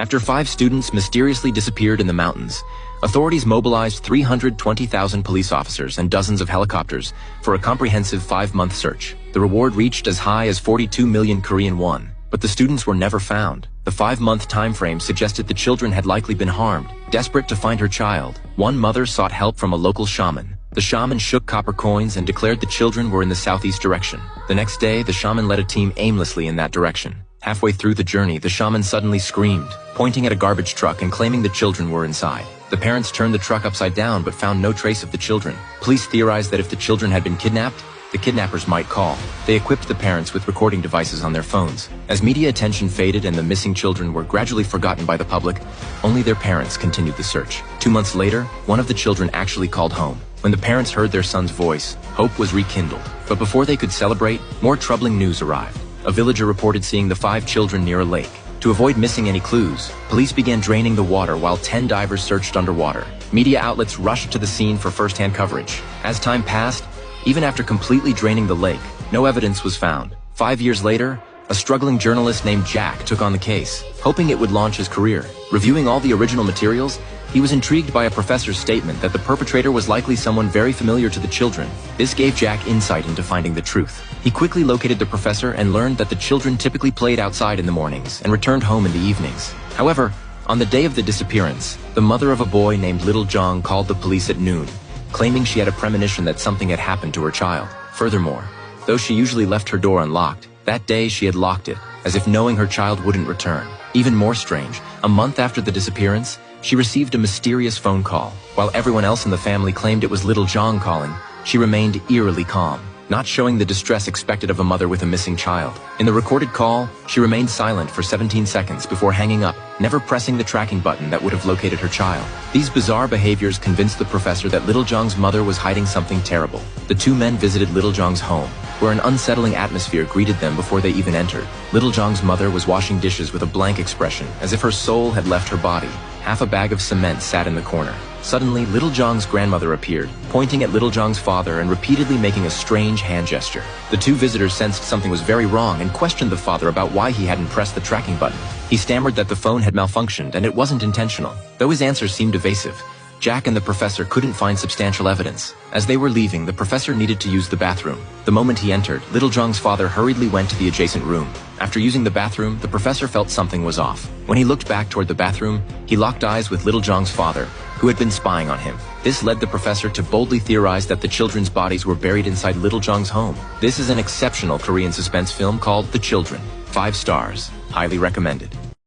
After 5 students mysteriously disappeared in the mountains, authorities mobilized 320,000 police officers and dozens of helicopters for a comprehensive 5-month search. The reward reached as high as 42 million Korean won, but the students were never found. The 5-month time frame suggested the children had likely been harmed. Desperate to find her child, one mother sought help from a local shaman. The shaman shook copper coins and declared the children were in the southeast direction. The next day, the shaman led a team aimlessly in that direction. Halfway through the journey, the shaman suddenly screamed, pointing at a garbage truck and claiming the children were inside. The parents turned the truck upside down but found no trace of the children. Police theorized that if the children had been kidnapped, the kidnappers might call. They equipped the parents with recording devices on their phones. As media attention faded and the missing children were gradually forgotten by the public, only their parents continued the search. 2 months later, one of the children actually called home. When the parents heard their son's voice, hope was rekindled. But before they could celebrate, more troubling news arrived. A villager reported seeing the 5 children near a lake. To avoid missing any clues, police began draining the water while 10 divers searched underwater. Media outlets rushed to the scene for first-hand coverage. As time passed, even after completely draining the lake, no evidence was found. 5 years later, a struggling journalist named Jack took on the case, hoping it would launch his career. Reviewing all the original materials, he was intrigued by a professor's statement that the perpetrator was likely someone very familiar to the children. This gave Jack insight into finding the truth. He quickly located the professor and learned that the children typically played outside in the mornings and returned home in the evenings. However, on the day of the disappearance, the mother of a boy named Little Jong called the police at noon, claiming she had a premonition that something had happened to her child. Furthermore, though she usually left her door unlocked, that day she had locked it, as if knowing her child wouldn't return. Even more strange, a month after the disappearance, she received a mysterious phone call. While everyone else in the family claimed it was Little Jong calling, she remained eerily calm, not showing the distress expected of a mother with a missing child. In the recorded call, she remained silent for 17 seconds before hanging up, never pressing the tracking button that would have located her child. These bizarre behaviors convinced the professor that Little Jong's mother was hiding something terrible. The 2 men visited Little Jong's home, where an unsettling atmosphere greeted them before they even entered. Little Jong's mother was washing dishes with a blank expression, as if her soul had left her body. Half a bag of cement sat in the corner. Suddenly, Little Jong's grandmother appeared, pointing at Little Jong's father and repeatedly making a strange hand gesture. The 2 visitors sensed something was very wrong and questioned the father about why he hadn't pressed the tracking button. He stammered that the phone had malfunctioned and it wasn't intentional. Though his answers seemed evasive, Jack and the professor couldn't find substantial evidence. As they were leaving, the professor needed to use the bathroom. The moment he entered, Little Jong's father hurriedly went to the adjacent room. After using the bathroom, the professor felt something was off. When he looked back toward the bathroom, he locked eyes with Little Jong's father, who had been spying on him. This led the professor to boldly theorize that the children's bodies were buried inside Little Jong's home. This is an exceptional Korean suspense film called The Children. 5 stars. Highly recommended.